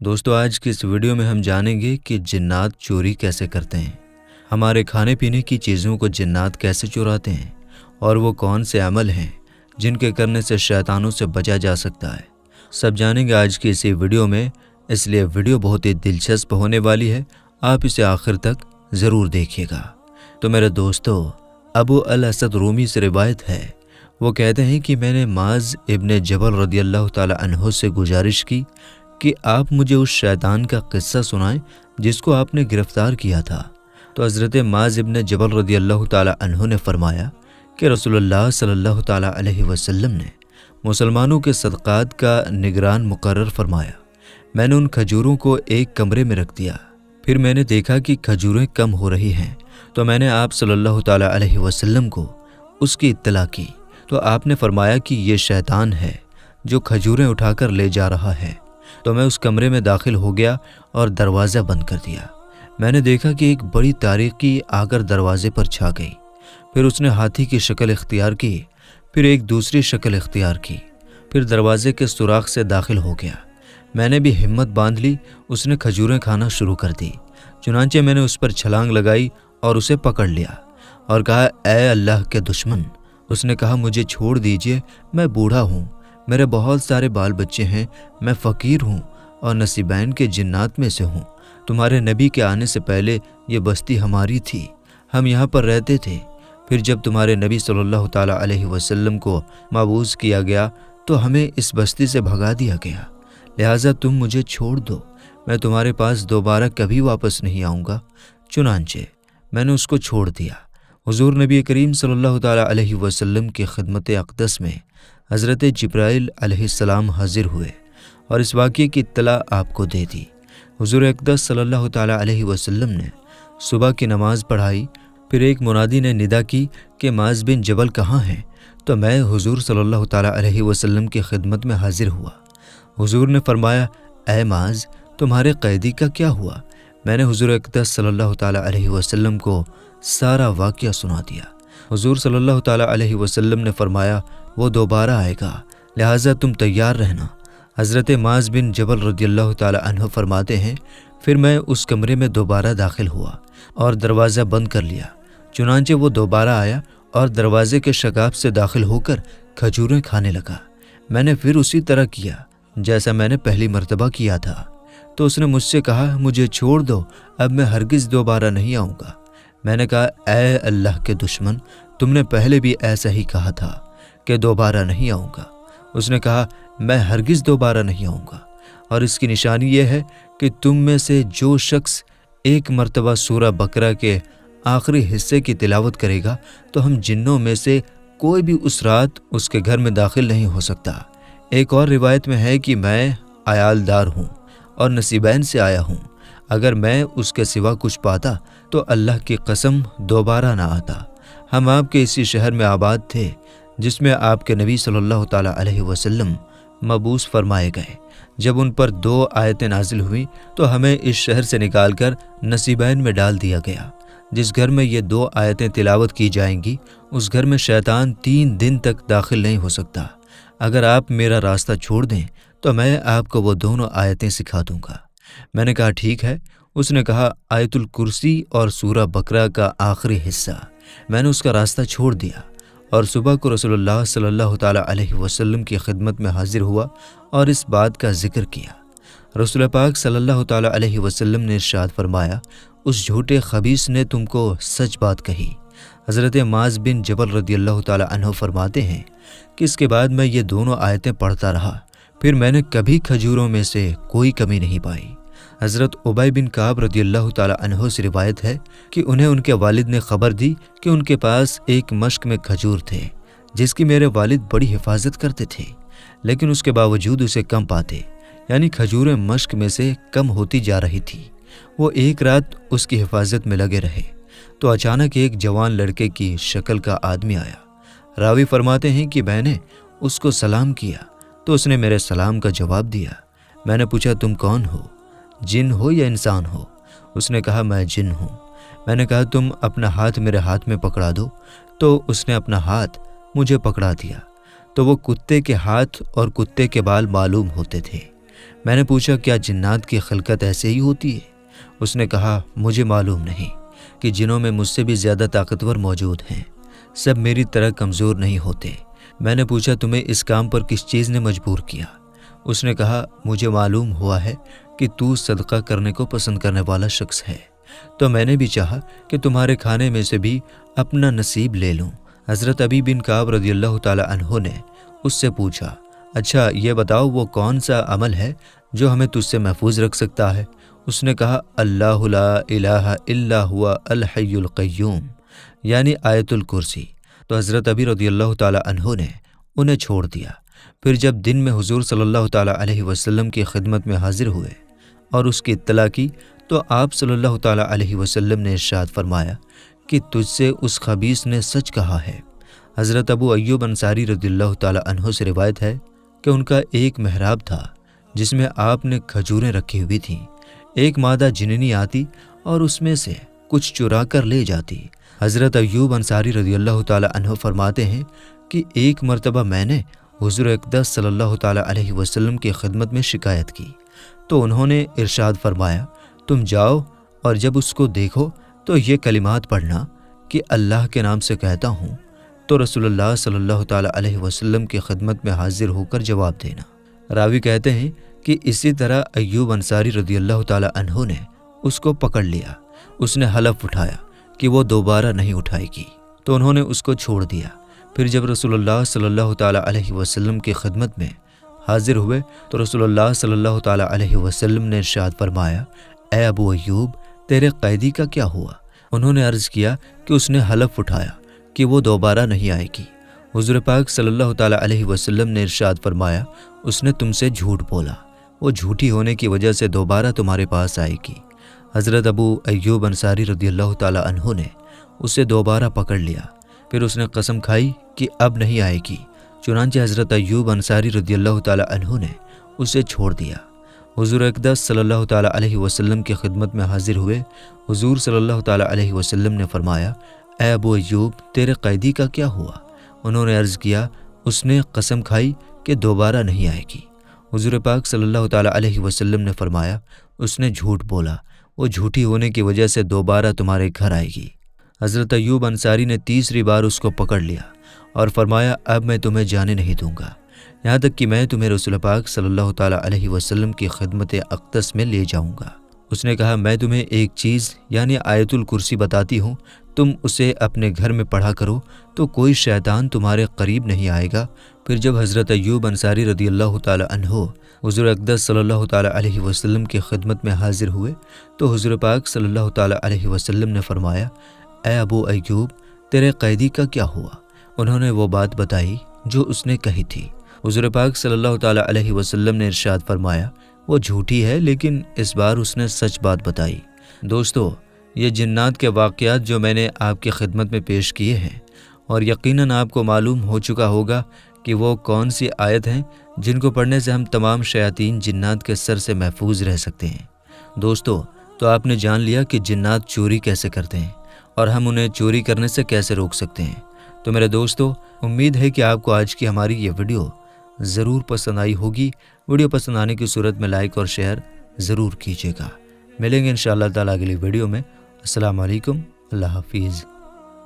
दोस्तों, आज की इस वीडियो में हम जानेंगे कि जिन्नात चोरी कैसे करते हैं, हमारे खाने पीने की चीज़ों को जिन्नात कैसे चुराते हैं और वो कौन से अमल हैं जिनके करने से शैतानों से बचा जा सकता है। सब जानेंगे आज की इसी वीडियो में, इसलिए वीडियो बहुत ही दिलचस्प होने वाली है। आप इसे आखिर तक ज़रूर देखिएगा। तो मेरे दोस्तों, अबू अल असद रूमी से रिवायत है, वो कहते हैं कि मैंने माज इब्ने जबल रदियल्लाहु ताला अन्हु से गुजारिश की कि आप मुझे उस शैतान का किस्सा सुनाएं जिसको आपने गिरफ्तार किया था। तो हज़रत माज इब्ने जबल रदियल्लाहु ताला अन्हु ने फरमाया कि रसूलुल्लाह सल्लल्लाहु ताला अलैहि वसल्लम ने मुसलमानों के सदक़ात का निगरान मुकर्रर फरमाया। मैंने उन खजूरों को एक कमरे में रख दिया। फिर मैंने देखा कि खजूरें कम हो रही हैं, तो मैंने आप सल्लल्लाहु ताला अलैहि वसल्लम को उसकी इत्तला की। तो आपने फरमाया कि ये शैतान है जो खजूरें उठाकर ले जा रहा है। तो मैं उस कमरे में दाखिल हो गया और दरवाज़ा बंद कर दिया। मैंने देखा कि एक बड़ी तारीकी आकर दरवाजे पर छा गई। फिर उसने हाथी की शक्ल इख्तियार की, फिर एक दूसरी शक्ल इख्तियार की, फिर दरवाजे के सुराख से दाखिल हो गया। मैंने भी हिम्मत बांध ली। उसने खजूरें खाना शुरू कर दी। चुनांचे मैंने उस पर छलांग लगाई और उसे पकड़ लिया और कहा, ऐ अल्लाह के दुश्मन। उसने कहा, मुझे छोड़ दीजिए, मैं बूढ़ा हूँ, मेरे बहुत सारे बाल बच्चे हैं, मैं फ़कीर हूँ और नसीबैन के जिन्नात में से हूँ। तुम्हारे नबी के आने से पहले ये बस्ती हमारी थी, हम यहाँ पर रहते थे। फिर जब तुम्हारे नबी सल्लल्लाहु ताला अलैहि वसल्लम को मबूस किया गया तो हमें इस बस्ती से भगा दिया गया। लिहाजा तुम मुझे छोड़ दो, मैं तुम्हारे पास दोबारा कभी वापस नहीं आऊँगा। चुनांचे मैंने उसको छोड़ दिया। हुजूर नबी करीम सल्लल्लाहु ताला अलैहि वसल्लम की खिदमत अक़दस में हज़रत जिब्राइल अलैहिस्सलाम हाजिर हुए और इस वाक़ये की इत्तला आपको दे दी। हुजूर अक़दस सल्लल्लाहु ताला अलैहि वसल्लम ने सुबह की नमाज़ पढ़ाई। फिर एक मुनादी ने निदा की कि माज बिन जबल कहाँ हैं। तो मैं हुजूर सल्लल्लाहु ताला अलैहि वसल्लम की खिदमत में हाजिर हुआ। हुजूर ने फरमाया, ऐ माज, तुम्हारे कैदी का क्या हुआ? मैंने हुजूर अक़दस सल्लल्लाहु ताला अलैहि वसल्लम को सारा वाक़या सुना दिया। हुजूर सल्लल्लाहु ताला अलैहि वसल्लम ने फरमाया, वो दोबारा आएगा, लिहाजा तुम तैयार रहना। हज़रत माज बिन जबल रदियल्लाहु ताला अन्हु फरमाते हैं, फिर मैं उस कमरे में दोबारा दाखिल हुआ और दरवाज़ा बंद कर लिया। चुनांचे वो दोबारा आया और दरवाजे के शगाफ से दाखिल होकर खजूरें खाने लगा। मैंने फिर उसी तरह किया जैसा मैंने पहली मर्तबा किया था। तो उसने मुझसे कहा, मुझे छोड़ दो, अब मैं हरगिज़ दोबारा नहीं आऊँगा। मैंने कहा, ऐ अल्लाह के दुश्मन, तुमने पहले भी ऐसा ही कहा था कि दोबारा नहीं आऊँगा। उसने कहा, मैं हरगिज़ दोबारा नहीं आऊँगा, और इसकी निशानी ये है कि तुम में से जो शख्स एक मर्तबा सूरह बकरा के आखिरी हिस्से की तिलावत करेगा तो हम जिन्नों में से कोई भी उस रात उसके घर में दाखिल नहीं हो सकता। एक और रिवायत में है कि मैं आयालदार हूँ और नसीबैन से आया हूँ। अगर मैं उसके सिवा कुछ पाता तो अल्लाह की कसम दोबारा ना आता। हम आपके इसी शहर में आबाद थे जिसमें आपके नबी सल्लल्लाहु ताला अलैहि वसल्लम मबूस फरमाए गए। जब उन पर 2 आयतें नाजिल हुई तो हमें इस शहर से निकालकर नसीबैन में डाल दिया गया। जिस घर में ये 2 आयतें तिलावत की जाएंगी उस घर में शैतान 3 दिन तक दाखिल नहीं हो सकता। अगर आप मेरा रास्ता छोड़ दें तो मैं आपको वो दोनों आयतें सिखा दूंगा। मैंने कहा, ठीक है। उसने कहा, आयतुल कुर्सी और सूरह बकरा का आखिरी हिस्सा। मैंने उसका रास्ता छोड़ दिया और सुबह को रसूलुल्लाह सल्लल्लाहु ताला अलैहि वसल्लम की खिदमत में हाजिर हुआ और इस बात का जिक्र किया। रसूल पाक सल्लल्लाहु ताला अलैहि वसल्लम ने इरशाद फरमाया, उस झूठे खबीस ने तुमको सच बात कही। हज़रत माज बिन जबल रदियल्लाहु ताला अन्हु फरमाते हैं कि इसके बाद मैं ये दोनों आयतें पढ़ता रहा। फिर मैंने कभी खजूरों में से कोई कमी नहीं पाई। हज़रत उबय बिन काब रदियल्लाहु ताला अन्हु से रिवायत है कि उन्हें उनके वालिद ने खबर दी कि उनके पास एक मश्क में खजूर थे जिसकी मेरे वालिद बड़ी हिफाजत करते थे, लेकिन उसके बावजूद उसे कम पाते, यानी खजूरें मश्क में से कम होती जा रही थी। वो एक रात उसकी हिफाजत में लगे रहे तो अचानक एक जवान लड़के की शक्ल का आदमी आया। रावी फरमाते हैं कि मैंने उसको सलाम किया तो उसने मेरे सलाम का जवाब दिया। मैंने पूछा, तुम कौन हो, जिन हो या इंसान हो? उसने कहा, मैं जिन हूँ। मैंने कहा, तुम अपना हाथ मेरे हाथ में पकड़ा दो। तो उसने अपना हाथ मुझे पकड़ा दिया तो वो कुत्ते के हाथ और कुत्ते के बाल मालूम होते थे। میں نے پوچھا کیا جنات کی خلقت ایسے ہی ہوتی ہے؟ اس نے کہا مجھے معلوم نہیں کہ جنوں میں مجھ سے بھی زیادہ طاقتور موجود ہیں، سب میری طرح کمزور نہیں ہوتے۔ میں نے پوچھا تمہیں اس کام پر کس چیز نے مجبور کیا؟ اس نے کہا مجھے معلوم ہوا ہے کہ تو صدقہ کرنے کو پسند کرنے والا شخص ہے، تو میں نے بھی چاہا کہ تمہارے کھانے میں سے بھی اپنا نصیب لے لوں۔ حضرت ابی بن کعب رضی اللہ تعالی عنہ نے اس سے پوچھا اچھا یہ بتاؤ وہ کون سا عمل ہے جو ہمیں تجھ سے محفوظ رکھ سکتا ہے؟ اس نے کہا اللہ لا الہ الا ہوا الحی القیوم، یعنی آیت الکرسی۔ تو حضرت ابی رضی اللہ تعالی عنہ نے انہیں چھوڑ دیا۔ پھر جب دن میں حضور صلی اللہ تعالی علیہ وسلم کی خدمت میں حاضر ہوئے اور اس کی اطلاع کی تو آپ صلی اللہ تعالی علیہ وسلم نے ارشاد فرمایا کہ تجھ سے اس خبیث نے سچ کہا ہے۔ حضرت ابو ایوب انصاری رضی اللہ تعالی عنہ سے روایت ہے کہ ان کا ایک محراب تھا جس میں آپ نے کھجوریں رکھی ہوئی تھیں۔ ایک مادہ جننی آتی اور اس میں سے کچھ چرا کر لے جاتی۔ حضرت ایوب انصاری رضی اللہ تعالی عنہ فرماتے ہیں کہ ایک مرتبہ میں نے حضور اقدس صلی اللہ تعالی علیہ وسلم کی خدمت میں شکایت کی تو انہوں نے ارشاد فرمایا تم جاؤ اور جب اس کو دیکھو تو یہ کلمات پڑھنا کہ اللہ کے نام سے کہتا ہوں، تو رسول اللہ صلی اللہ تعالی علیہ وسلم کی خدمت میں حاضر ہو کر جواب دینا۔ راوی کہتے ہیں کہ اسی طرح ایوب انصاری رضی اللہ تعالی عنہ نے اس کو پکڑ لیا۔ اس نے حلف اٹھایا کہ وہ دوبارہ نہیں اٹھائے گی، تو انہوں نے اس کو چھوڑ دیا۔ پھر جب رسول اللہ صلی اللہ تعالی علیہ وسلم کی خدمت میں حاضر ہوئے تو رسول اللہ صلی اللہ تعالی علیہ وسلم نے ارشاد فرمایا اے ابو ایوب تیرے قیدی کا کیا ہوا؟ انہوں نے عرض کیا کہ اس نے حلف اٹھایا کہ وہ دوبارہ نہیں آئے گی۔ حضور پاک صلی اللہ تعالی علیہ وسلم نے ارشاد فرمایا اس نے تم سے جھوٹ بولا، وہ جھوٹی ہونے کی وجہ سے دوبارہ تمہارے پاس آئے گی۔ حضرت ابو ایوب انصاری رضی اللہ تعالی عنہ نے اسے دوبارہ پکڑ لیا، پھر اس نے قسم کھائی کہ اب نہیں آئے گی، چنانچہ حضرت ایوب انصاری رضی اللہ تعالی عنہ نے اسے چھوڑ دیا۔ حضور اقدس صلی اللہ تعالی علیہ وسلم کی خدمت میں حاضر ہوئے۔ حضور صلی اللہ تعالی علیہ وسلم نے فرمایا اے ابو ایوب تیرے قیدی کا کیا ہوا؟ انہوں نے عرض کیا اس نے قسم کھائی کہ دوبارہ نہیں آئے گی۔ حضور پاک صلی اللہ تعالی علیہ وسلم نے فرمایا اس نے جھوٹ بولا، وہ جھوٹی ہونے کی وجہ سے دوبارہ تمہارے گھر آئے گی۔ حضرت ایوب انصاری نے تیسری بار اس کو پکڑ لیا اور فرمایا اب میں تمہیں جانے نہیں دوں گا یہاں تک کہ میں تمہیں رسول پاک صلی اللہ تعالی علیہ وسلم کی خدمت اقدس میں لے جاؤں گا۔ اس نے کہا میں تمہیں ایک چیز یعنی آیت الکرسی بتاتی ہوں، تم اسے اپنے گھر میں پڑھا کرو تو کوئی شیطان تمہارے قریب نہیں آئے گا۔ پھر جب حضرت ایوب انصاری رضی اللہ تعالی عنہ حضور اقدس صلی اللہ تعالی علیہ وسلم کی خدمت میں حاضر ہوئے تو حضور پاک صلی اللہ تعالی علیہ وسلم نے فرمایا اے ابو ایوب تیرے قیدی کا کیا ہوا؟ انہوں نے وہ بات بتائی جو اس نے کہی تھی۔ حضور پاک صلی اللہ تعالی علیہ وسلم نے ارشاد فرمایا وہ جھوٹی ہے لیکن اس بار اس نے سچ بات بتائی۔ دوستو یہ جنات کے واقعات جو میں نے آپ کی خدمت میں پیش کیے ہیں اور یقیناً آپ کو معلوم ہو چکا ہوگا کہ وہ کون سی آیت ہیں جن کو پڑھنے سے ہم تمام شیاطین جنات کے سر سے محفوظ رہ سکتے ہیں۔ دوستو تو آپ نے جان لیا کہ جنات چوری کیسے کرتے ہیں اور ہم انہیں چوری کرنے سے کیسے روک سکتے ہیں۔ تو میرے دوستو امید ہے کہ آپ کو آج کی ہماری یہ ویڈیو ضرور پسند آئی ہوگی۔ ویڈیو پسند آنے کی صورت میں لائک اور شیئر ضرور کیجیے گا۔ ملیں گے انشاءاللہ تعالیٰ اگلی ویڈیو میں۔ السلام علیکم، اللہ حافظ۔